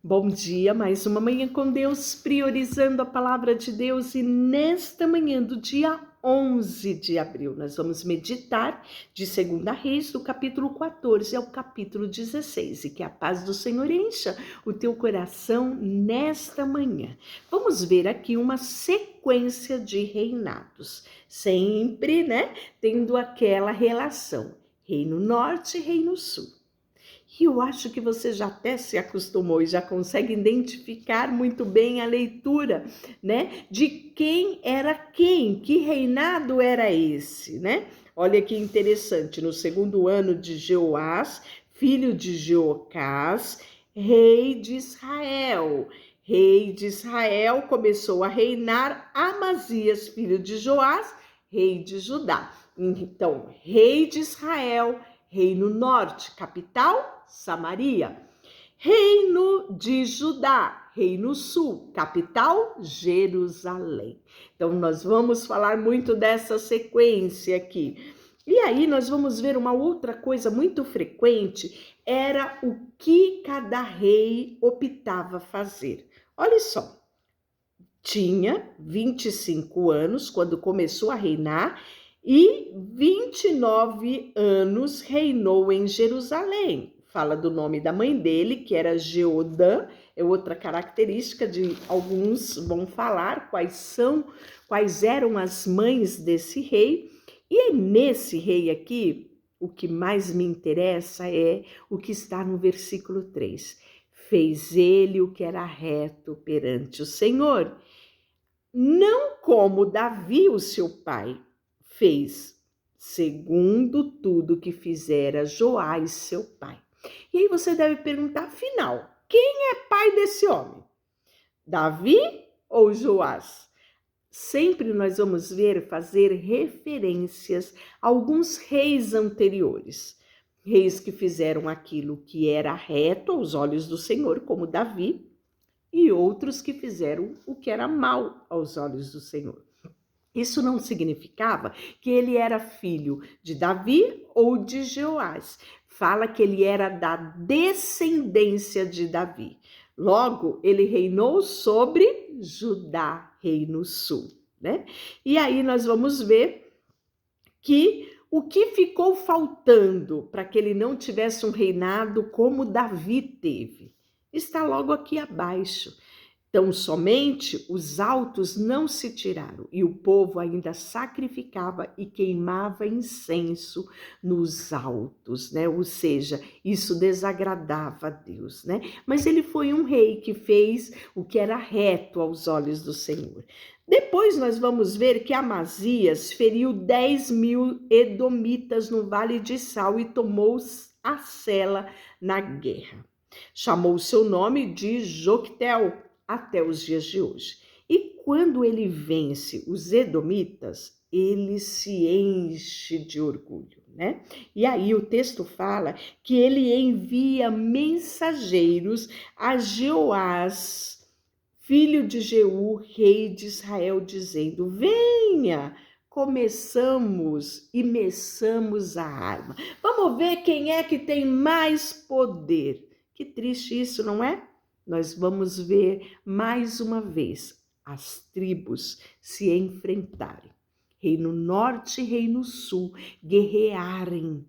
Bom dia, mais uma manhã com Deus, priorizando a palavra de Deus, e nesta manhã do dia 11 de abril, nós vamos meditar de 2 Reis, do capítulo 14 ao capítulo 16, e que a paz do Senhor encha o teu coração nesta manhã. Vamos ver aqui uma sequência de reinados, sempre, tendo aquela relação, Reino Norte e Reino Sul. E eu acho que você já até se acostumou e já consegue identificar muito bem a leitura, de quem era quem, que reinado era esse, Olha que interessante, no segundo ano de Jeoás, filho de Jeocás, rei de Israel. Rei de Israel começou a reinar Amazias, filho de Joás, rei de Judá. Então, rei de Israel, Reino Norte, capital, Samaria. Reino de Judá, Reino Sul, capital, Jerusalém. Então, nós vamos falar muito dessa sequência aqui. E aí, nós vamos ver uma outra coisa muito frequente, era o que cada rei optava fazer. Olha só, tinha 25 anos quando começou a reinar, e 29 anos reinou em Jerusalém. Fala do nome da mãe dele, que era Jeodã, é outra característica de alguns vão falar quais eram as mães desse rei. E nesse rei aqui, o que mais me interessa é o que está no versículo 3. Fez ele o que era reto perante o Senhor, não como Davi, o seu pai, fez, segundo tudo que fizera Joás, seu pai. E aí você deve perguntar, afinal, quem é pai desse homem? Davi ou Joás? Sempre nós vamos fazer referências a alguns reis anteriores. Reis que fizeram aquilo que era reto aos olhos do Senhor, como Davi, e outros que fizeram o que era mal aos olhos do Senhor. Isso não significava que ele era filho de Davi ou de Joás. Fala que ele era da descendência de Davi. Logo, ele reinou sobre Judá, Reino Sul, E aí nós vamos ver que o que ficou faltando para que ele não tivesse um reinado como Davi teve, está logo aqui abaixo. Então, somente os altos não se tiraram, e o povo ainda sacrificava e queimava incenso nos altos, Ou seja, isso desagradava a Deus, Mas ele foi um rei que fez o que era reto aos olhos do Senhor. Depois nós vamos ver que Amazias feriu 10.000 edomitas no Vale de Sal e tomou a Sela na guerra. Chamou seu nome de Joctel até os dias de hoje. E quando ele vence os edomitas, ele se enche de orgulho, E aí o texto fala que ele envia mensageiros a Jeoás, filho de Jeú, rei de Israel, dizendo: venha, começamos e meçamos a arma. Vamos ver quem é que tem mais poder. Que triste isso, não é? Nós vamos ver mais uma vez as tribos se enfrentarem. Reino Norte e Reino Sul guerrearem,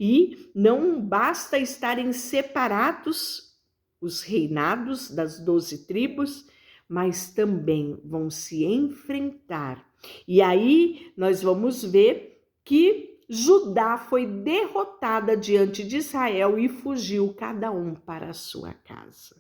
E não basta estarem separados os reinados das 12 tribos, mas também vão se enfrentar. E aí nós vamos ver que Judá foi derrotada diante de Israel e fugiu cada um para a sua casa.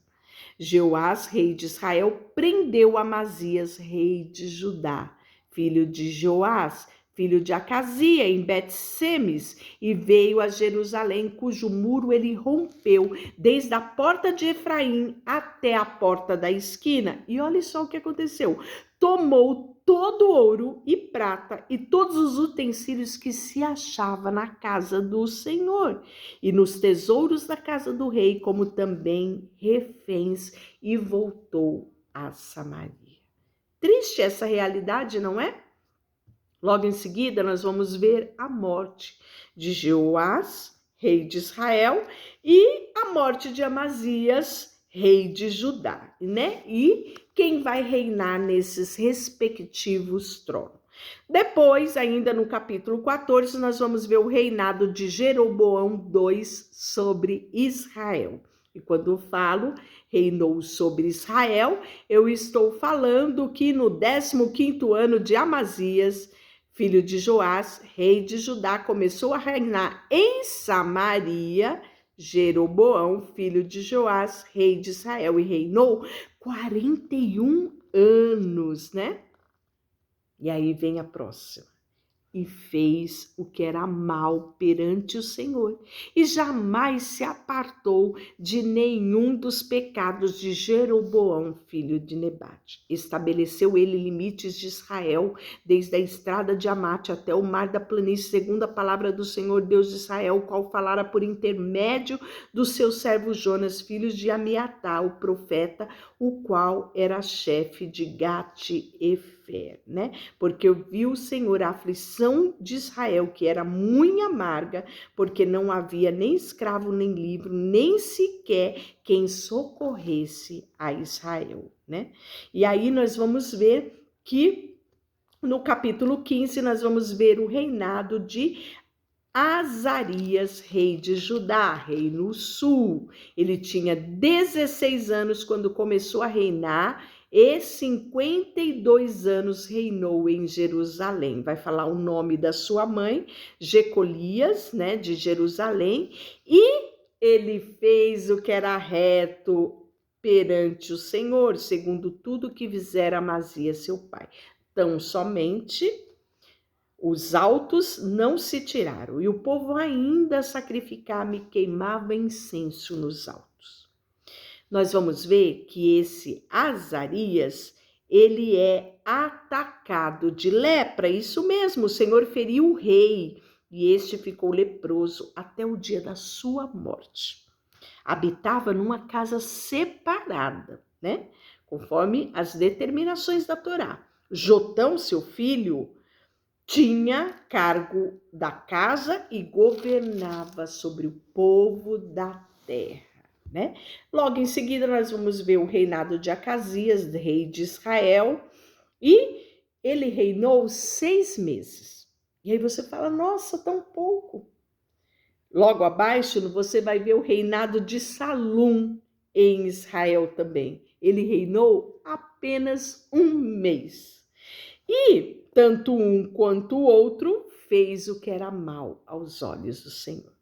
Jeoás, rei de Israel, prendeu Amazias, rei de Judá, filho de Joás, filho de Acazia, em Bet-Semes, e veio a Jerusalém, cujo muro ele rompeu, desde a porta de Efraim até a porta da esquina. E olha só o que aconteceu. Tomou todo ouro e prata e todos os utensílios que se achava na casa do Senhor e nos tesouros da casa do rei, como também reféns, e voltou a Samaria. Triste essa realidade, não é? Logo em seguida, nós vamos ver a morte de Jeoás, rei de Israel, e a morte de Amazias, rei de Judá, né? E quem vai reinar nesses respectivos tronos. Depois, ainda no capítulo 14, nós vamos ver o reinado de Jeroboão II sobre Israel. E quando eu falo reinou sobre Israel, eu estou falando que no 15º ano de Amazias, filho de Joás, rei de Judá, começou a reinar em Samaria, Jeroboão, filho de Joás, rei de Israel, e reinou 41 anos, né? E aí vem a próxima. E fez o que era mal perante o Senhor, e jamais se apartou de nenhum dos pecados de Jeroboão, filho de Nebate. Estabeleceu ele limites de Israel, desde a estrada de Amate até o mar da planície, segundo a palavra do Senhor Deus de Israel, o qual falara por intermédio do seu servo Jonas, filho de Amiatá, o profeta, o qual era chefe de Gate-Efer, né? Porque viu o Senhor a aflição de Israel, que era muito amarga, porque não havia nem escravo, nem livre, nem sequer quem socorresse a Israel, né? E aí nós vamos ver que no capítulo 15 nós vamos ver o reinado de Azarias, rei de Judá, rei no sul. Ele tinha 16 anos quando começou a reinar e 52 anos reinou em Jerusalém. Vai falar o nome da sua mãe, Jecolias, né, de Jerusalém, e ele fez o que era reto perante o Senhor, segundo tudo que fizera Amazias, seu pai. Então, somente os altos não se tiraram, e o povo ainda sacrificava e queimava incenso nos altos. Nós vamos ver que esse Azarias, ele é atacado de lepra, isso mesmo, o Senhor feriu o rei, e este ficou leproso até o dia da sua morte. Habitava numa casa separada, né? Conforme as determinações da Torá. Jotão, seu filho, tinha cargo da casa e governava sobre o povo da terra, né? Logo em seguida nós vamos ver o reinado de Acasias, rei de Israel, e ele reinou 6 meses. E aí você fala, nossa, tão pouco. Logo abaixo você vai ver o reinado de Salum em Israel também. Ele reinou apenas 1 mês. E tanto um quanto o outro fez o que era mal aos olhos do Senhor.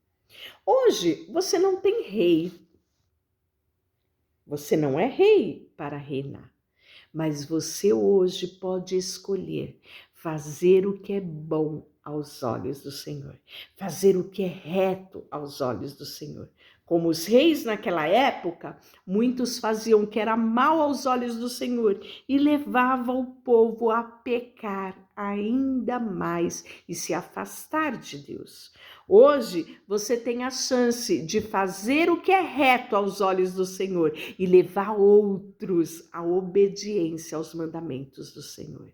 Hoje você não tem rei. Você não é rei para reinar. Mas você hoje pode escolher fazer o que é bom aos olhos do Senhor. Fazer o que é reto aos olhos do Senhor. Como os reis naquela época, muitos faziam o que era mal aos olhos do Senhor e levavam o povo a pecar ainda mais e se afastar de Deus. Hoje você tem a chance de fazer o que é reto aos olhos do Senhor e levar outros à obediência aos mandamentos do Senhor.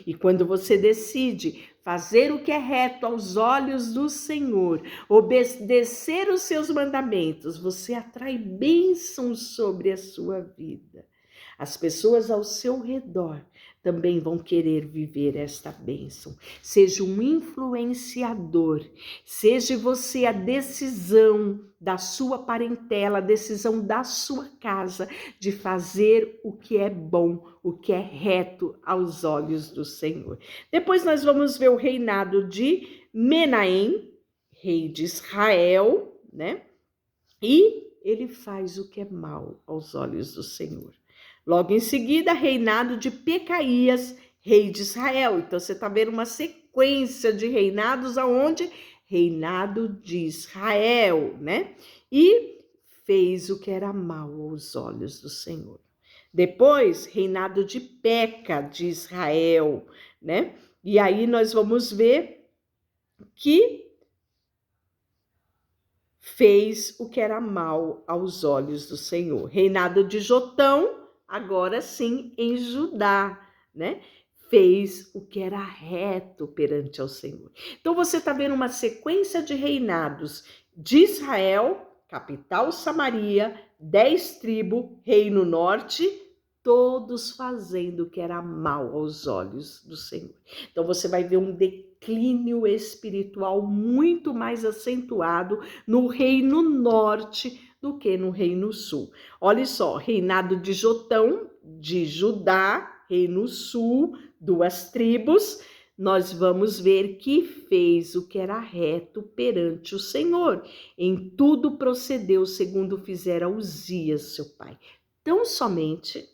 E quando você decide fazer o que é reto aos olhos do Senhor, obedecer os seus mandamentos, você atrai bênçãos sobre a sua vida. As pessoas ao seu redor também vão querer viver esta bênção. Seja um influenciador, seja você a decisão da sua parentela, a decisão da sua casa de fazer o que é bom, o que é reto aos olhos do Senhor. Depois nós vamos ver o reinado de Menahem, rei de Israel, né? E ele faz o que é mal aos olhos do Senhor. Logo em seguida, reinado de Pecaías, rei de Israel. Então, você está vendo uma sequência de reinados aonde? Reinado de Israel, né? E fez o que era mal aos olhos do Senhor. Depois, reinado de Peca, de Israel, né? E aí nós vamos ver que fez o que era mal aos olhos do Senhor. Reinado de Jotão, agora sim em Judá, né? Fez o que era reto perante ao Senhor. Então você está vendo uma sequência de reinados de Israel capital Samaria, 10 tribos, reino norte, todos fazendo o que era mal aos olhos do Senhor. Então você vai ver um declínio espiritual muito mais acentuado no reino norte do que no reino sul. Olha só, reinado de Jotão, de Judá, reino sul, 2 tribos, nós vamos ver que fez o que era reto perante o Senhor. Em tudo procedeu segundo fizera Uzias, seu pai. Tão somente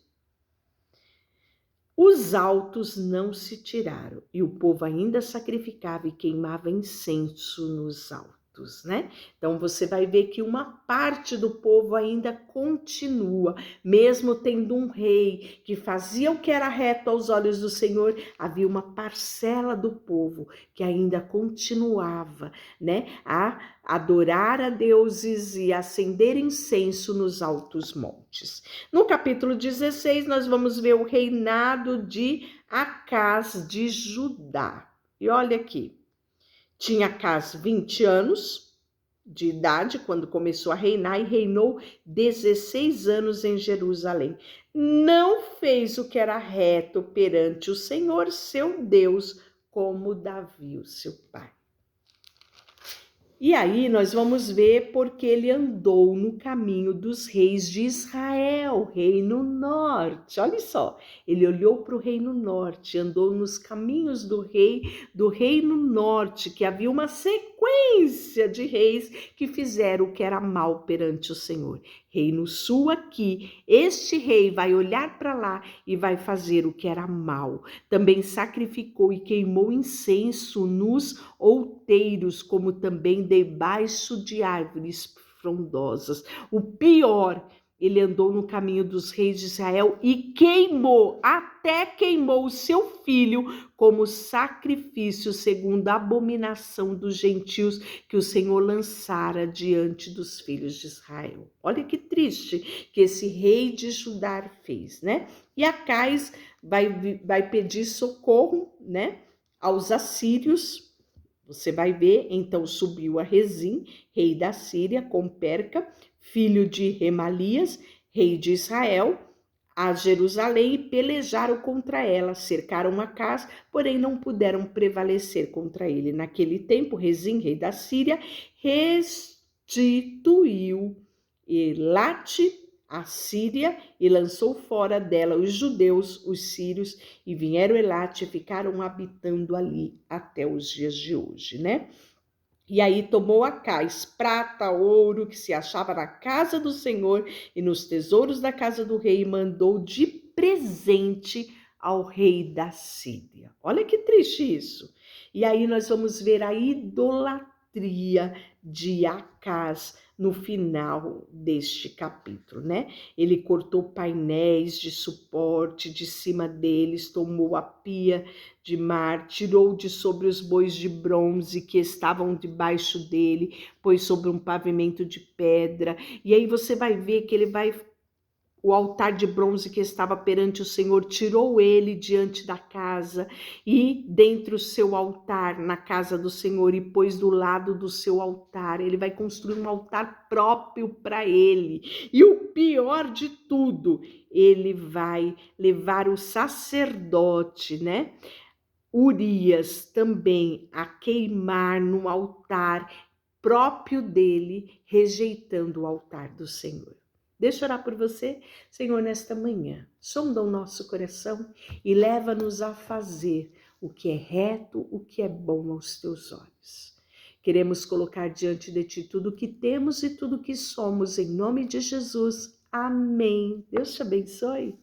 os altos não se tiraram, e o povo ainda sacrificava e queimava incenso nos altos, né? Então você vai ver que uma parte do povo ainda continua, mesmo tendo um rei que fazia o que era reto aos olhos do Senhor, havia uma parcela do povo que ainda continuava, né, a adorar a deuses e acender incenso nos altos montes. No capítulo 16, nós vamos ver o reinado de Acás de Judá. E olha aqui, tinha Acás 20 anos de idade quando começou a reinar e reinou 16 anos em Jerusalém. Não fez o que era reto perante o Senhor, seu Deus, como Davi, o seu pai. E aí nós vamos ver porque ele andou no caminho dos reis de Israel, reino norte. Olha só, ele olhou para o reino norte, andou nos caminhos do reino norte, que havia uma sequência de reis que fizeram o que era mal perante o Senhor. Reino sul aqui, este rei vai olhar para lá e vai fazer o que era mal. Também sacrificou e queimou incenso nos outeiros, como também debaixo de árvores frondosas. O pior, ele andou no caminho dos reis de Israel e até queimou o seu filho como sacrifício, segundo a abominação dos gentios que o Senhor lançara diante dos filhos de Israel. Olha que triste que esse rei de Judá fez, né? E Acais vai pedir socorro, né, aos assírios. Você vai ver, então subiu a Rezim, rei da Síria, com Perca, filho de Remalias, rei de Israel, a Jerusalém e pelejaram contra ela, cercaram Acás, porém não puderam prevalecer contra ele. Naquele tempo, Rezim, rei da Síria, restituiu Elate, a Síria, e lançou fora dela os judeus, os sírios, e vieram Elate e ficaram habitando ali até os dias de hoje, né? E aí tomou Acás prata, ouro que se achava na casa do Senhor e nos tesouros da casa do rei e mandou de presente ao rei da Síria. Olha que triste isso. E aí nós vamos ver a idolatria de Acás no final deste capítulo, né? Ele cortou painéis de suporte de cima deles, tomou a pia de mar, tirou de sobre os bois de bronze que estavam debaixo dele, pôs sobre um pavimento de pedra. E aí você vai ver que o altar de bronze que estava perante o Senhor, tirou ele diante da casa e dentro do seu altar, na casa do Senhor, e pôs do lado do seu altar. Ele vai construir um altar próprio para ele. E o pior de tudo, ele vai levar o sacerdote, né, Urias, também a queimar no altar próprio dele, rejeitando o altar do Senhor. Deixa eu orar por você, Senhor, nesta manhã. Sonda o nosso coração e leva-nos a fazer o que é reto, o que é bom aos teus olhos. Queremos colocar diante de ti tudo o que temos e tudo o que somos, em nome de Jesus. Amém. Deus te abençoe.